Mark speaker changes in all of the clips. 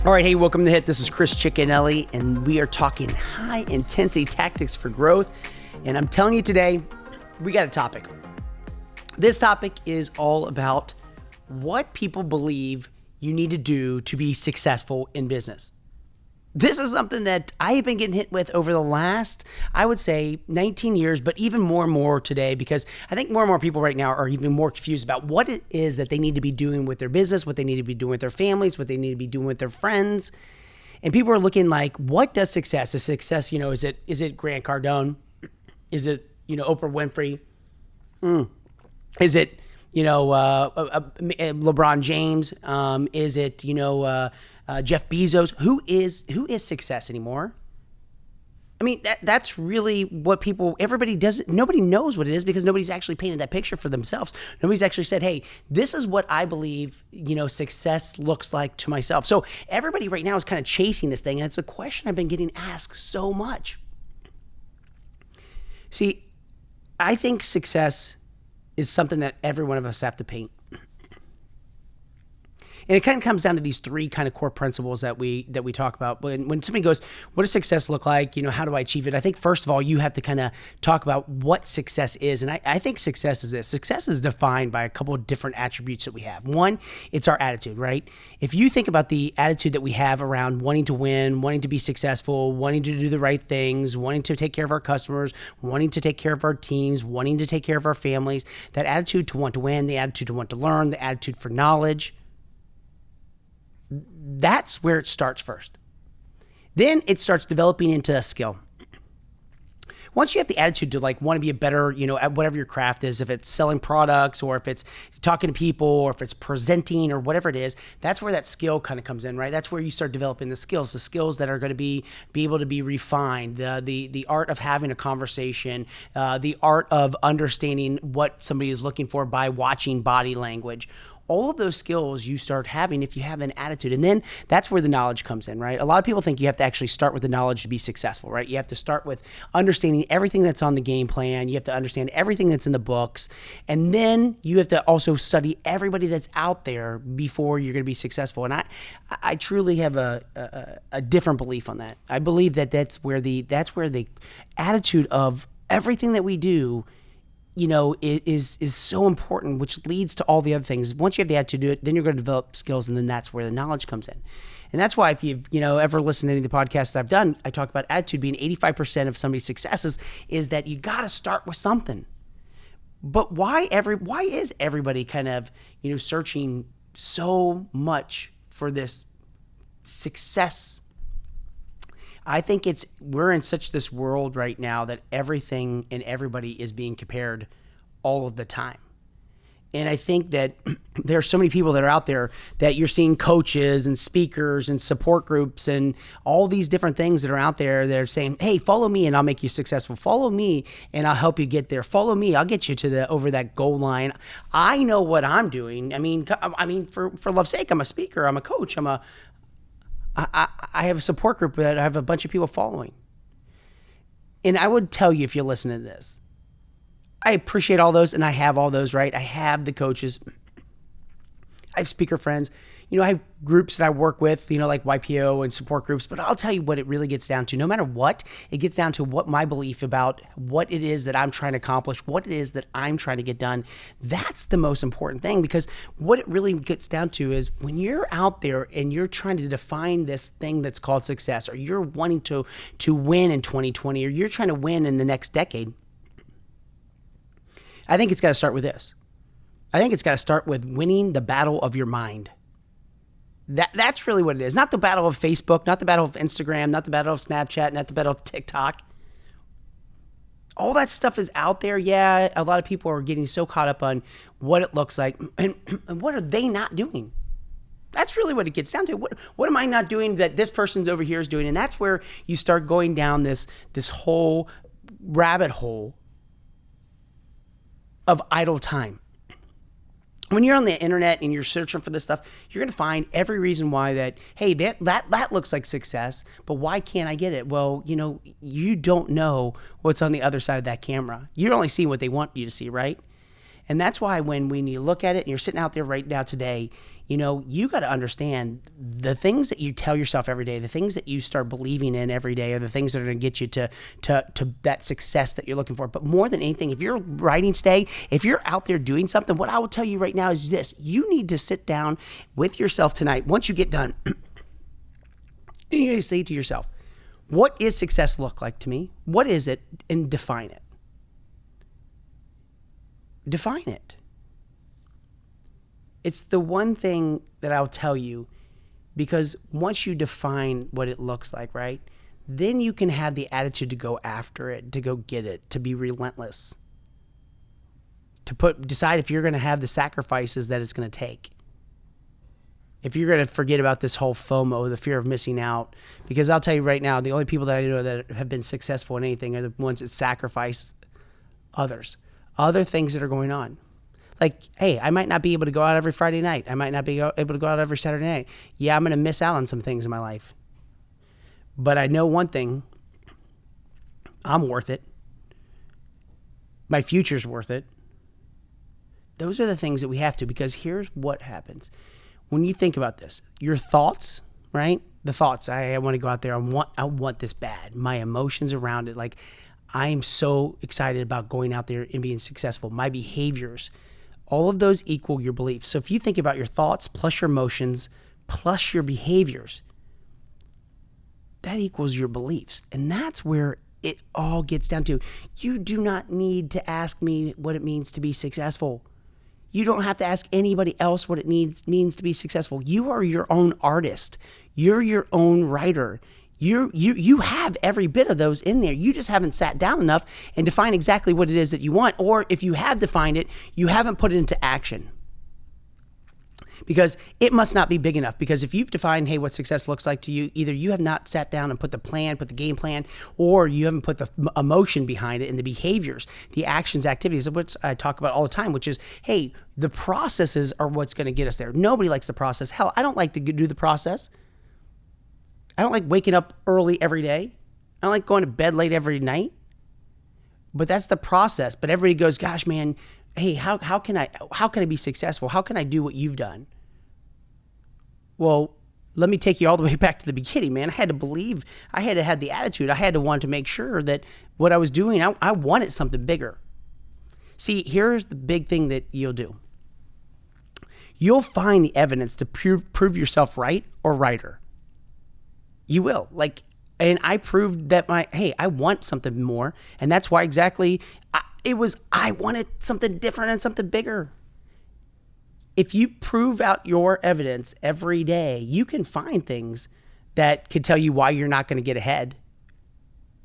Speaker 1: All right, hey, welcome to Hit. This is Chris Cicchinelli, and we are talking high-intensity tactics for growth. And I'm telling you today, we got a topic. This topic is all about what people believe you need to do to be successful in business. This is something that I have been getting hit with over the last, I would say, 19 years, but even more and more today, because I think more and more people right now are even more confused about what it is that they need to be doing with their business, what they need to be doing with their families, what they need to be doing with their friends. And people are looking like, what does success? Is success, is it Grant Cardone? Is it, Oprah Winfrey? Is it, LeBron James? Is it, Jeff Bezos? Who is success anymore? I mean, that's really what everybody does. Nobody knows what it is because nobody's actually painted that picture for themselves. Nobody's actually said, hey, this is what I believe, success looks like to myself. So everybody right now is kind of chasing this thing. And it's a question I've been getting asked so much. See, I think success is something that every one of us have to paint. And it kind of comes down to these three kind of core principles that we talk about. When somebody goes, what does success look like? How do I achieve it? I think, first of all, you have to kind of talk about what success is. And I think success is this. Success is defined by a couple of different attributes that we have. One, it's our attitude, right? If you think about the attitude that we have around wanting to win, wanting to be successful, wanting to do the right things, wanting to take care of our customers, wanting to take care of our teams, wanting to take care of our families, that attitude to want to win, the attitude to want to learn, the attitude for knowledge, that's where it starts first. Then it starts developing into a skill. Once you have the attitude to want to be a better, at whatever your craft is, if it's selling products or if it's talking to people or if it's presenting or whatever it is, that's where that skill kind of comes in, right? That's where you start developing the skills that are going to be able to be refined, the art of having a conversation, the art of understanding what somebody is looking for by watching body language. All of those skills you start having if you have an attitude. And then that's where the knowledge comes in, right? A lot of people think you have to actually start with the knowledge to be successful, right? You have to start with understanding everything that's on the game plan. You have to understand everything that's in the books. And then you have to also study everybody that's out there before you're going to be successful. And I truly have a different belief on that. I believe that's where the attitude of everything that we do is so important, which leads to all the other things. Once you have the attitude to do it, then you're going to develop skills, and then that's where the knowledge comes in. And that's why if you've, ever listened to any of the podcasts that I've done, I talk about attitude being 85% of somebody's successes is that you got to start with something. But why is everybody kind of, searching so much for this success? I think we're in such this world right now that everything and everybody is being compared all of the time. And I think that there are so many people that are out there that you're seeing coaches and speakers and support groups and all these different things that are out there that are saying, hey, follow me and I'll make you successful. Follow me and I'll help you get there. Follow me, I'll get you to over that goal line. I know what I'm doing. I mean, for love's sake, I'm a speaker, I'm a coach, I have a support group that I have a bunch of people following. And I would tell you, if you listen to this, I appreciate all those, and I have all those, right? I have the coaches. I have speaker friends. I have groups that I work with, like YPO and support groups. But I'll tell you what it really gets down to. No matter what, it gets down to what my belief about what it is that I'm trying to accomplish, what it is that I'm trying to get done. That's the most important thing, because what it really gets down to is when you're out there and you're trying to define this thing that's called success, or you're wanting to win in 2020, or you're trying to win in the next decade, I think it's got to start with this. I think it's got to start with winning the battle of your mind. That's really what it is. Not the battle of Facebook, not the battle of Instagram, not the battle of Snapchat, not the battle of TikTok. All that stuff is out there. Yeah, a lot of people are getting so caught up on what it looks like and what are they not doing. That's really what it gets down to. What am I not doing that this person's over here is doing? And that's where you start going down this whole rabbit hole of idle time. When you're on the internet and you're searching for this stuff, you're going to find every reason why that looks like success, but why can't I get it? Well, you don't know what's on the other side of that camera. You're only seeing what they want you to see, right? And that's why when you look at it and you're sitting out there right now today, you got to understand the things that you tell yourself every day, the things that you start believing in every day are the things that are going to get you to that success that you're looking for. But more than anything, if you're writing today, if you're out there doing something, what I will tell you right now is this: you need to sit down with yourself tonight. Once you get done, you need to say to yourself, what is success look like to me? What is it? And define it. Define it. It's the one thing that I'll tell you, because once you define what it looks like, right, then you can have the attitude to go after it, to go get it, to be relentless, to decide if you're going to have the sacrifices that it's going to take. If you're going to forget about this whole FOMO, the fear of missing out, because I'll tell you right now, the only people that I know that have been successful in anything are the ones that sacrifice other things that are going on. Like, hey, I might not be able to go out every Friday night. I might not be able to go out every Saturday night. Yeah, I'm going to miss out on some things in my life. But I know one thing. I'm worth it. My future's worth it. Those are the things that we have to, because here's what happens. When you think about this, your thoughts, right? The thoughts, I want to go out there. I want this bad. My emotions around it. Like, I am so excited about going out there and being successful. My behaviors, all of those equal your beliefs. So if you think about your thoughts plus your emotions plus your behaviors, that equals your beliefs. And that's where it all gets down to. You do not need to ask me what it means to be successful. You don't have to ask anybody else what it means to be successful. You are your own artist. You're your own writer. You have every bit of those in there. You just haven't sat down enough and defined exactly what it is that you want. Or if you have defined it, you haven't put it into action. Because it must not be big enough. Because if you've defined, hey, what success looks like to you, either you have not sat down and put the game plan, or you haven't put the emotion behind it and the behaviors, the actions, activities, which I talk about all the time, which is, hey, the processes are what's going to get us there. Nobody likes the process. Hell, I don't like to do the process. I don't like waking up early every day. I don't like going to bed late every night. But that's the process. But everybody goes, gosh, man, hey, how can I be successful? How can I do what you've done? Well, let me take you all the way back to the beginning, man. I had to believe, I had to have the attitude. I had to want to make sure that what I was doing, I wanted something bigger. See, here's the big thing that you'll do. You'll find the evidence to prove yourself right or righter. You will. And I proved that I want something more. And that's why exactly I wanted something different and something bigger. If you prove out your evidence every day, you can find things that could tell you why you're not going to get ahead.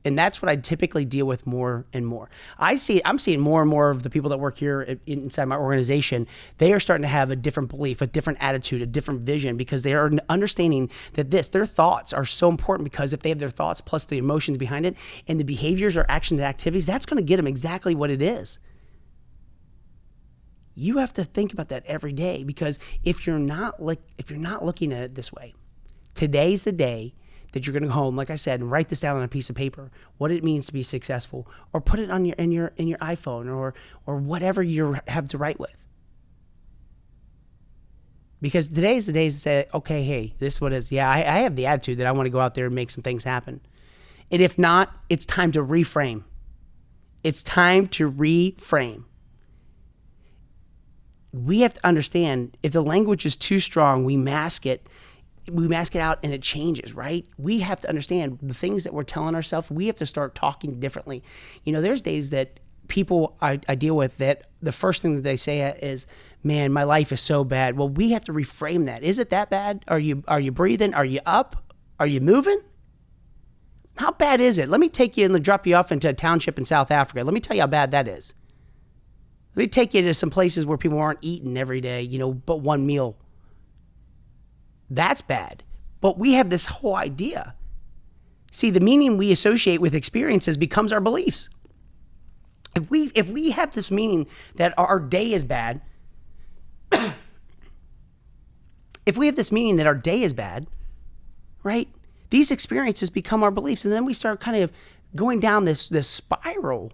Speaker 1: And that's what I typically deal with more and more. I'm seeing more and more of the people that work here inside my organization. They are starting to have a different belief, a different attitude, a different vision, because they are understanding that their thoughts are so important, because if they have their thoughts plus the emotions behind it and the behaviors or actions and activities, that's going to get them exactly what it is. You have to think about that every day, because if you're not looking at it this way, today's the day that you're going to go home, like I said, and write this down on a piece of paper, what it means to be successful, or put it on in your iPhone or whatever you have to write with. Because today is the day to say, okay, hey, this is what it is. Yeah, I have the attitude that I want to go out there and make some things happen. And if not, it's time to reframe. It's time to reframe. We have to understand, if the language is too strong, we mask it out and it changes, right? We have to understand the things that we're telling ourselves. We have to start talking differently. There's days that people I deal with that the first thing that they say is, man, my life is so bad. Well, we have to reframe that. Is it that bad? Are you breathing? Are you up? Are you moving? How bad is it? Let me take you and drop you off into a township in South Africa. Let me tell you how bad that is. Let me take you to some places where people aren't eating every day, but one meal. That's bad. But we have this whole idea. See, the meaning we associate with experiences becomes our beliefs. If we have this meaning that our day is bad, right? These experiences become our beliefs, and then we start kind of going down this spiral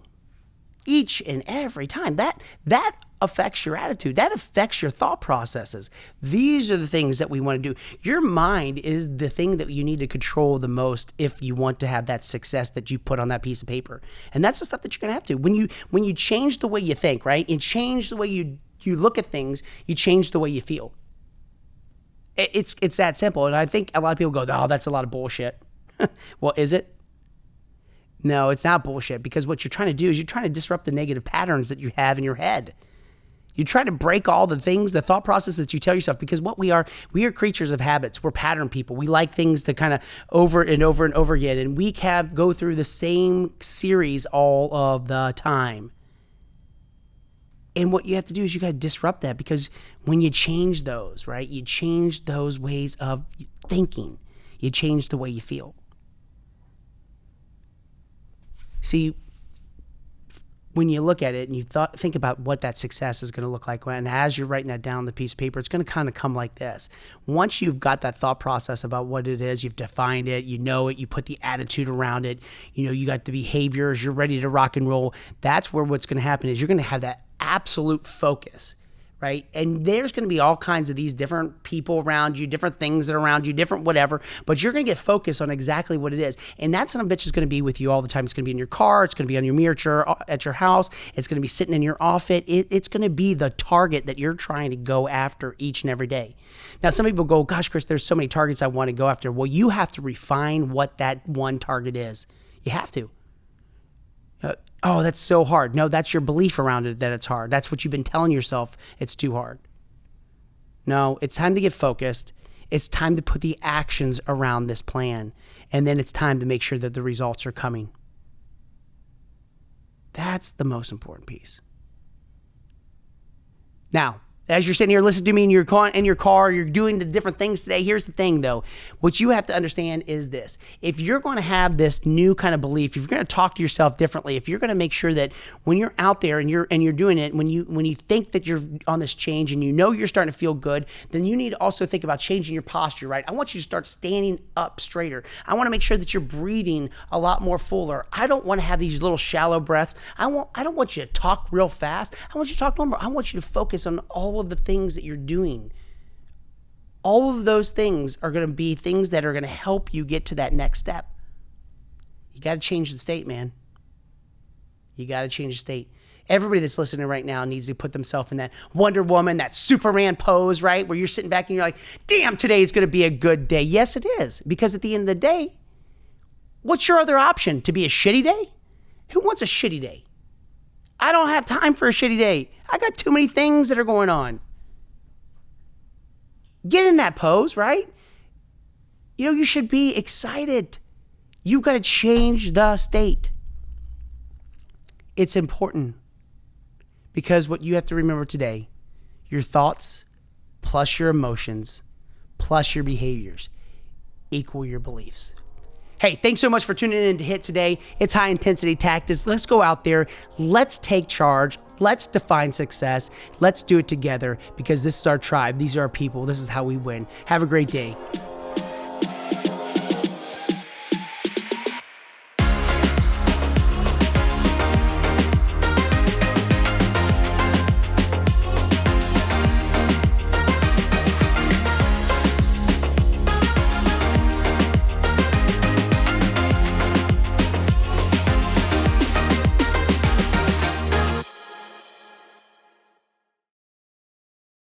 Speaker 1: each and every time. That affects your attitude. That affects your thought processes. These are the things that we want to do. Your mind is the thing that you need to control the most if you want to have that success that you put on that piece of paper. And that's the stuff that you're going to have to. When you change the way you think, right? And change the way you look at things, you change the way you feel. It's that simple. And I think a lot of people go, oh, that's a lot of bullshit. Well, is it? No, it's not bullshit, because what you're trying to do is you're trying to disrupt the negative patterns that you have in your head. You try to break all the things, the thought process that you tell yourself, because what we are creatures of habits. We're pattern people. We like things to kind of over and over and over again, and we go through the same series all of the time. And what you have to do is you got to disrupt that, because when you change those, right, you change those ways of thinking. You change the way you feel. See, when you look at it and you think about what that success is going to look like, and as you're writing that down on the piece of paper, it's going to kind of come like this. Once you've got that thought process about what it is, you've defined it, you know it, you put the attitude around it, you got the behaviors, you're ready to rock and roll. That's where what's going to happen is you're going to have that absolute focus, right? And there's going to be all kinds of these different people around you, different things that are around you, different whatever, but you're going to get focused on exactly what it is. And that son of a bitch is going to be with you all the time. It's going to be in your car. It's going to be on your miniature at your house. It's going to be sitting in your office. It's going to be the target that you're trying to go after each and every day. Now, some people go, gosh, Chris, there's so many targets I want to go after. Well, you have to refine what that one target is. You have to. Oh, that's so hard. No, that's your belief around it that it's hard. That's what you've been telling yourself. It's too hard. No, it's time to get focused. It's time to put the actions around this plan. And then it's time to make sure that the results are coming. That's the most important piece. Now, as you're sitting here listening to me in your car, you're doing the different things today. Here's the thing, though. What you have to understand is this. If you're going to have this new kind of belief, if you're going to talk to yourself differently, if you're going to make sure that when you're out there and you're doing it, when you think that you're on this change and you're starting to feel good, then you need to also think about changing your posture, right? I want you to start standing up straighter. I want to make sure that you're breathing a lot more fuller. I don't want to have these little shallow breaths. I don't want you to talk real fast. I want you to talk normal. I want you to focus on all of the things that you're doing. All of those things are going to be things that are going to help you get to that next step. You got to change the state, man. You got to change the state. Everybody that's listening right now needs to put themselves in that Wonder Woman, that Superman pose, right? Where you're sitting back and you're like, damn, today is going to be a good day. Yes, it is. Because at the end of the day, what's your other option? To be a shitty day? Who wants a shitty day? I don't have time for a shitty day. I got too many things that are going on. Get in that pose, right? You should be excited. You got to change the state. It's important because what you have to remember today, your thoughts plus your emotions plus your behaviors equal your beliefs. Hey, thanks so much for tuning in to HIT today. It's High Intensity Tactics. Let's go out there. Let's take charge. Let's define success. Let's do it together because this is our tribe. These are our people. This is how we win. Have a great day.